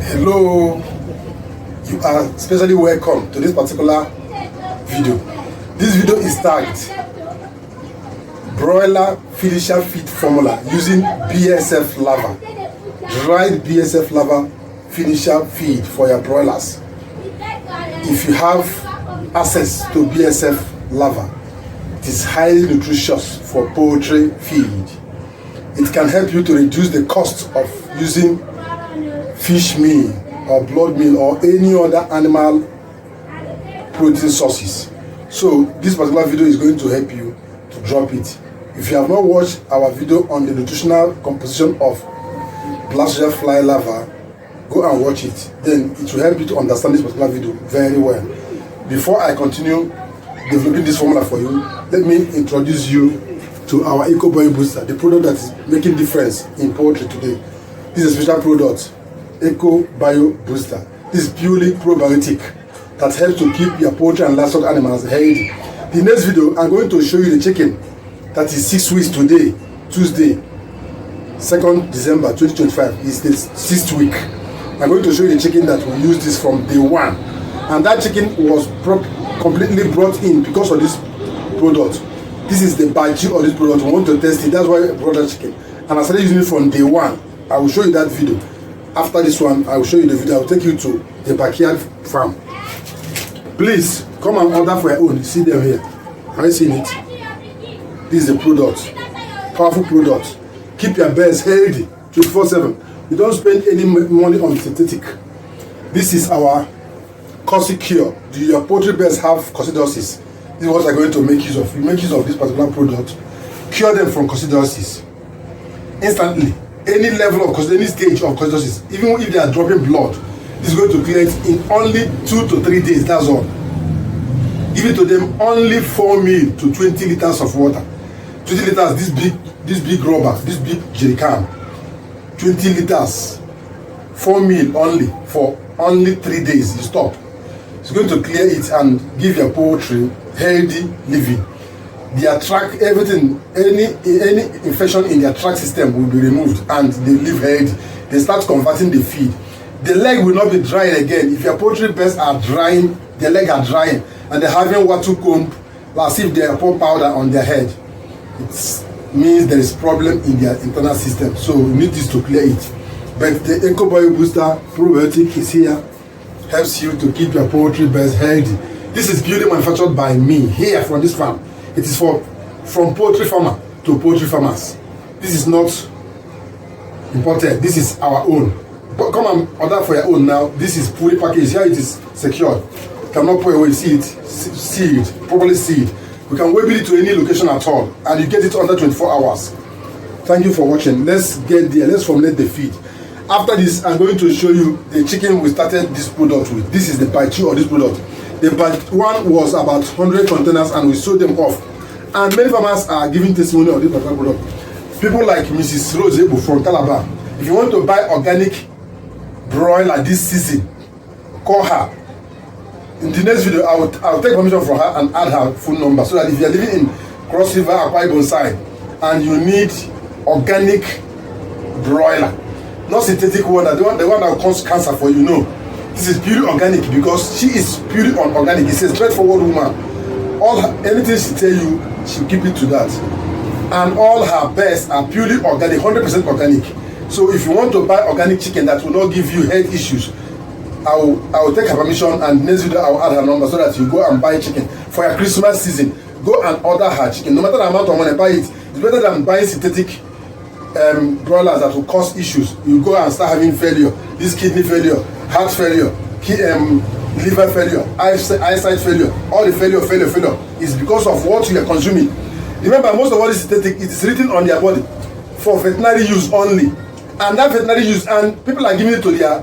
Hello, you are especially welcome to this particular video. This video is tagged Broiler Finisher Feed Formula using BSF Lavae, dried BSF Lavae finisher feed for your broilers. If you have access to BSF Lavae, it is highly nutritious for poultry feed. It can help you to reduce the cost of using fish meal or blood meal or any other animal protein sources. So this particular video is going to help you to drop it. If you have not watched our video on the nutritional composition of black soldier fly larvae, go and watch it. Then it will help you to understand this particular video very well. Before I continue developing this formula for you, let me introduce you to our Eco Bio Booster, the product that is making difference in poultry today. This is a special product, Eco Bio Booster. This is purely probiotic that helps to keep your poultry and livestock animals healthy. The next video, I'm going to show you the chicken that is 6 weeks today, Tuesday, 2nd December 2025, is the 6th week. I'm going to show you the chicken that will use this from day one. And that chicken was completely brought in because of this product. This is the badge of this product. We want to test it. That's why I brought that chicken. And I started using it from day one. I will show you that video. After this one, I will show you the video. I will take you to the backyard farm. Please come and order for your own. You see them here. Have you seen it? This is the product. Powerful product. Keep your birds healthy 24/7. You don't spend any money on synthetic. This is our cocci cure. Do your poultry birds have coccidiosis? This is what I'm going to make use of. You make use of this particular product, cure them from coccidiosis instantly. Any level of any stage of coccidiosis, even if they are dropping blood, this is going to clear it in only 2 to 3 days. That's all. Give it to them only 4 meal to 20 liters of water. 20 liters, this big rubber, this big jerry can. 20 liters, 4 meal only for only 3 days. You stop. It's going to clear it and give your poultry healthy living. Their tract, everything, any infection in their tract system will be removed and they live healthy. They start converting the feed. The leg will not be drying again. If your poultry birds are drying, their leg are drying and they're having water comb as if they are pour powder on their head, it means there is problem in their internal system. So we need this to clear it. But the Eco Bio Booster probiotic is here, helps you to keep your poultry birds healthy. This is purely manufactured by me here from this farm. It is from poultry farmer to poultry farmers. This is not imported. This is our own. But come and order for your own now. This is fully packaged. Here it is secured. You cannot pour away. See it, sealed, properly sealed. You can wave it to any location at all, and you get it under 24 hours. Thank you for watching. Let's get there. Let's formulate the feed. After this, I'm going to show you the chicken we started this product with. This is the batch 2 of this product. The batch 1 was about 100 containers and we sold them off. And many farmers are giving testimony of this particular product. People like Mrs. Rose Ebu from Calabar. If you want to buy organic broiler this season, call her. In the next video, I'll take permission from her and add her phone number so that if you're living in Cross River, Akwa Ibom side, and you need organic broiler, not synthetic one, the one that will cause cancer for you, no. This is purely organic because she is purely organic. It's a straightforward woman. Anything she tell you, she'll keep it to that. And all her birds are purely organic, 100% organic. So if you want to buy organic chicken that will not give you health issues, I will take her permission, and next video I will add her number so that you go and buy chicken for your Christmas season. Go and order her chicken. No matter the amount of money, buy it. It's better than buying synthetic broilers that will cause issues. You go and start having failure. This kidney failure, heart failure, liver failure, eyesight failure. All the failure is because of what you are consuming. Remember, most of what is synthetic, it is written on their body for veterinary use only. And that veterinary use, and people are giving it to their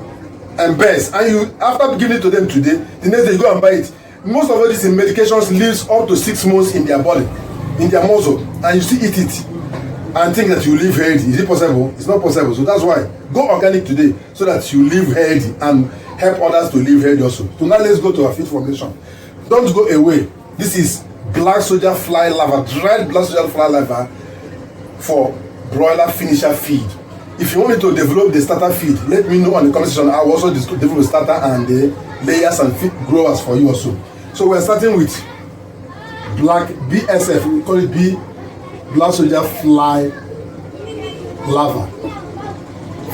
birds, and you, after giving it to them today, the next day you go and buy it. Most of all these medications lives up to 6 months in their body, in their muscle, and you still eat it and think that you live healthy. Is it possible? It's not possible. So that's why go organic today so that you live healthy and help others to live healthy also. So now let's go to our feed formulation. Don't go away. This is black soldier fly larvae, dried black soldier fly larvae for broiler finisher feed. If you want me to develop the starter feed, let me know on the comment section. I will also develop the starter and the layers and feed growers for you also. So we're starting with black BSF, we call it Black Soldier Fly Lava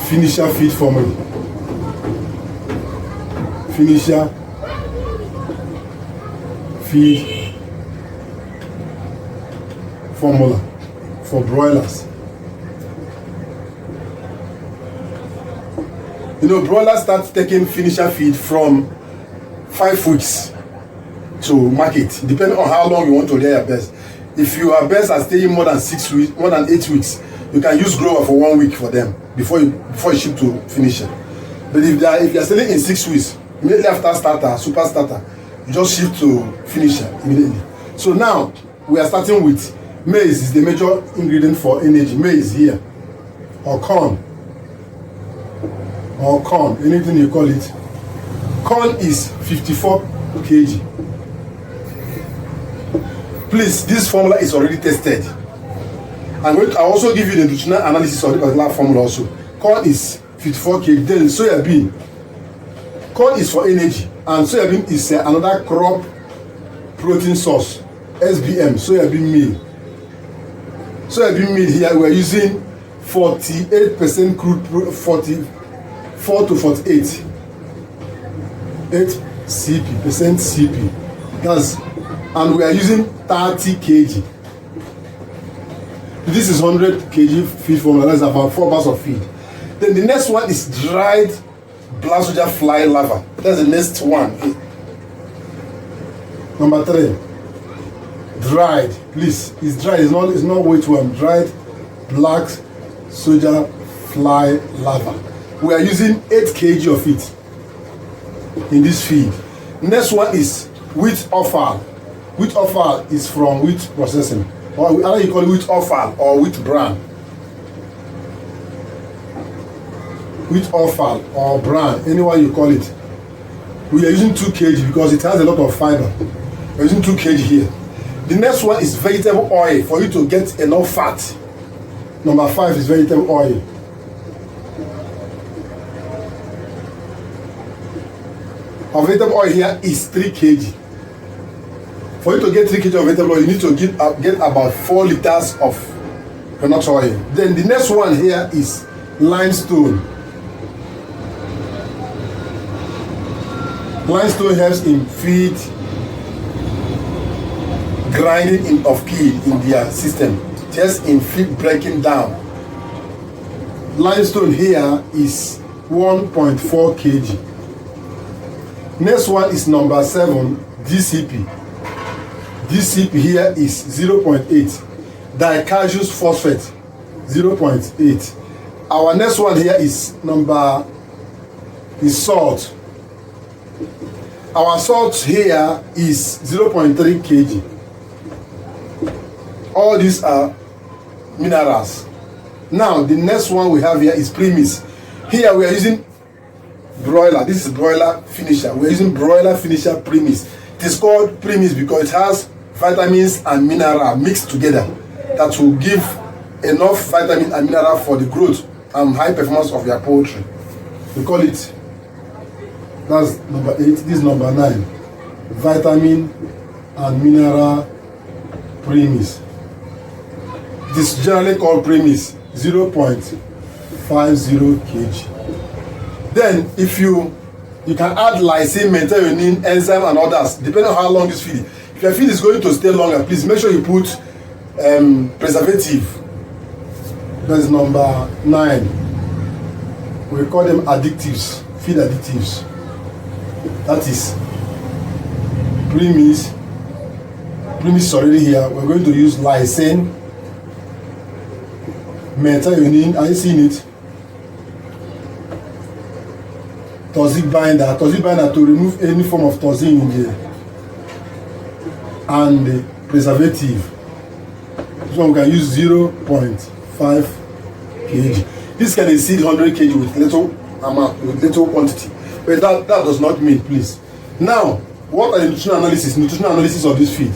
finisher feed formula. Finisher feed formula for broilers. You know, broilers start taking finisher feed from 5 weeks to market, depending on how long you want to lay your birds. If your birds are staying more than 6 weeks, more than 8 weeks, you can use grower for 1 week for them before you ship to finisher. But if you are selling in 6 weeks, immediately after starter, super starter, you just ship to finisher immediately. So now we are starting with maize. Is the major ingredient for energy. Maize here, or corn, anything you call it. Corn is 54 kg. Please, this formula is already tested. I'll also give you the nutritional analysis of the particular formula also. Corn is 54 kg. Then soya bean. Corn is for energy, and soya bean is another crop protein source. SBM, soya bean meal. Soya bean meal here we are using 48% crude, 44 to 48. 8 CP, percent CP. That's, and we are using 30 kg. This is 100 kg feed formula. That's about 4 bars of feed. Then the next one is dried Black Soldier Fly Lava. That's the next one. Number 3. Dried. Please, it's dried. It's not weight one. Dried Black Soldier Fly Lava. We are using 8 kg of it in this feed. Next one is wheat offal. Wheat offal is from wheat processing, or either you call it wheat offal or wheat bran. Wheat offal or bran, anyone you call it. We are using 2 kg because it has a lot of fiber. We are using 2 kg here. The next one is vegetable oil for you to get enough fat. Number 5 is vegetable oil. Our vegetable oil here is 3 kg. For you to get 3 kg of vegetable oil, you need to get about 4 liters of coconut oil. Then the next one here is limestone. Limestone helps in feed grinding of feed in their system, just in feed breaking down. Limestone here is 1.4 kg. Next one is number 7, DCP. DCP here is 0.8. Dicalcium phosphate, 0.8. Our next one here is salt. Our salt here is 0.3 kg. All these are minerals. Now the next one we have here is premise. Here we are using broiler. This is broiler finisher. We are using broiler finisher premise. It is called premise because it has vitamins and mineral mixed together that will give enough vitamin and mineral for the growth and high performance of your poultry. We call it, that's number 8. This is number 9. Vitamin and mineral premise. It is generally called premise, 0.50 kg. Then if you can add lysine, methionine, enzyme and others depending on how long this feed. If your feed is going to stay longer, please make sure you put preservative. That is number 9. We call them additives, feed additives. That is premise. Premise is already here. We're going to use lysine, methionine. Are you seeing it? Toxic binder to remove any form of toxin in there, and the preservative. So we can use 0.5 kg. This can exceed 100 kg with little amount, with little quantity, but that does not mean, please. Now, what are the nutritional analysis of this feed?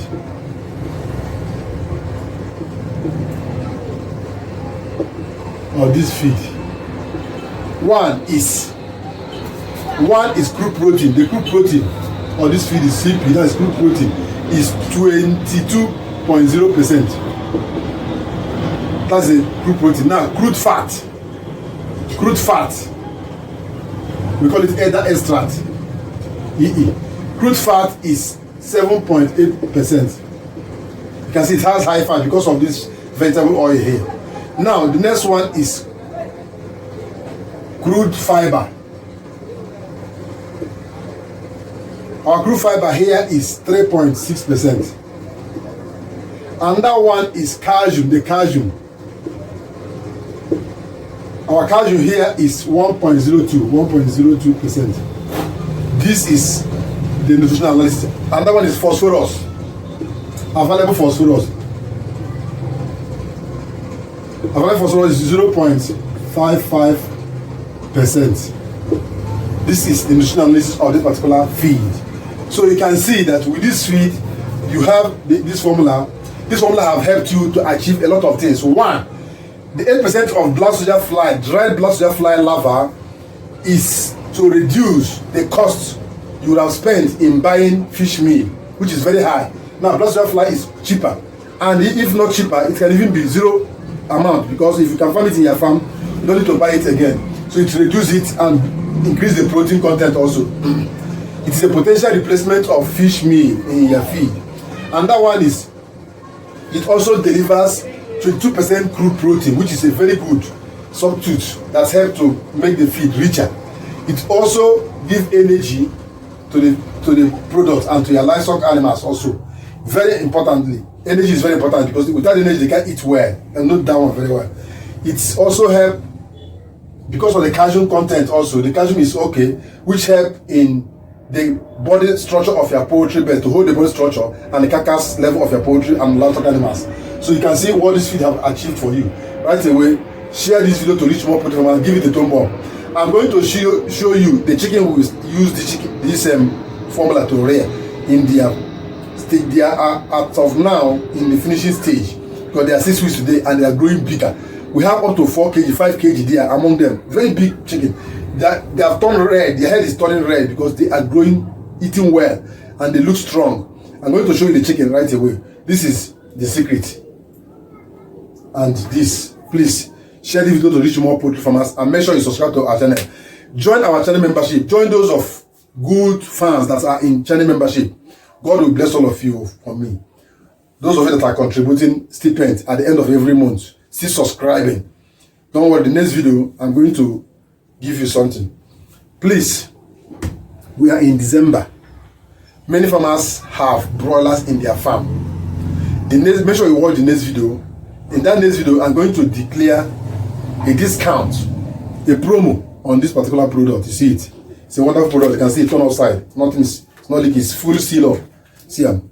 Or this feed. One is crude protein. The crude protein on this feed is CP, that is crude protein, is 22.0%. That's the crude protein. Now, crude fat, we call it ether extract, EE. Crude fat is 7.8%. You can see it has high fat because of this vegetable oil here. Now, the next one is crude fiber. Our crude fiber here is 3.6%. And that one is calcium, the calcium. Our calcium here is 1.02%. This is the nutritional analysis. And that one is phosphorus. Available phosphorus. Available phosphorus is 0.55%. This is the nutritional analysis of this particular feed. So you can see that with this feed, you have this formula. This formula have helped you to achieve a lot of things. One, the 8% of blood soldier fly, dried blood soldier fly larva, is to reduce the cost you would have spent in buying fish meal, which is very high. Now, blood soldier fly is cheaper, and if not cheaper, it can even be zero amount, because if you can farm it in your farm, you don't need to buy it again. So it reduce it and increase the protein content also. It is a potential replacement of fish meal in your feed. And that one is, it also delivers 22% crude protein, which is a very good substitute that helps to make the feed richer. It also gives energy to the product and to your livestock animals also. Very importantly, energy is very important, because without energy they can't eat well, and note that one very well. It's also help because of the calcium content also. The calcium is okay, which help in the body structure of your poultry bed, to hold the body structure and the carcass level of your poultry and livestock animals. So you can see what this feed have achieved for you. Right away, share this video to reach more poultry farmers, give it a thumb up. I'm going to show you the chicken will use this formula to rear in their stage. They are as of now in the finishing stage, because they are 6 weeks today and they are growing bigger. We have up to 4 kg, 5 kg there among them. Very big chicken. They have turned red. Their head is turning red because they are growing, eating well, and they look strong. I'm going to show you the chicken right away. This is the secret. And this, please share this video to reach more poultry farmers, and make sure you subscribe to our channel. Join our channel membership. Join those of good fans that are in channel membership. God will bless all of you for me. Those of you that are contributing stipend at the end of every month, still subscribing. Don't worry, the next video I'm going to give you something. Please, we are in December. Many farmers have broilers in their farm. Make sure you watch the next video. In that next video, I'm going to declare a discount, a promo on this particular product. You see it? It's a wonderful product. You can see it on outside. It's not leaking. It's fully sealed up. See it?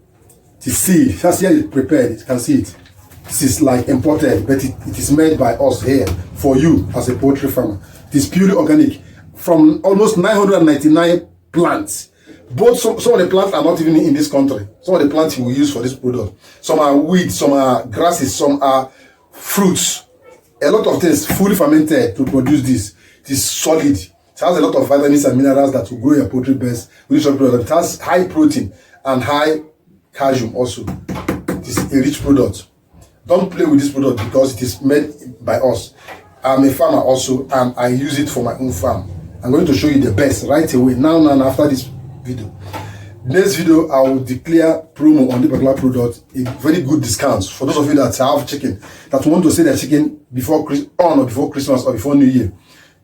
It's sealed. Just here it's prepared. You can see it. This is like imported, but it is made by us here for you as a poultry farmer. It is purely organic from almost 999 plants. Some of the plants are not even in this country. Some of the plants we use for this product. Some are weeds, some are grasses, some are fruits. A lot of things fully fermented to produce this. It is solid. It has a lot of vitamins and minerals that will grow your poultry best with this product. It has high protein and high calcium also. It is a rich product. Don't play with this product because it is made by us. I'm a farmer also, and I use it for my own farm. I'm going to show you the best right away, now after this video. Next video, I will declare promo on the particular product, a very good discount for those of you that have chicken, that want to sell their chicken before Christmas or before New Year.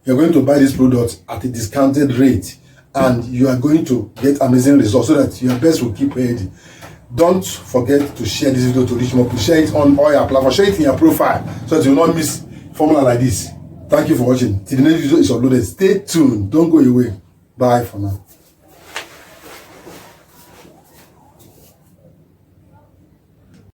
You're going to buy this product at a discounted rate, and you are going to get amazing results so that your best will keep heading. Don't forget to share this video to reach more people. Share it on all your platforms. Share it in your profile so that you will not miss formula like this. Thank you for watching. Till the next video is uploaded. Stay tuned. Don't go away. Bye for now.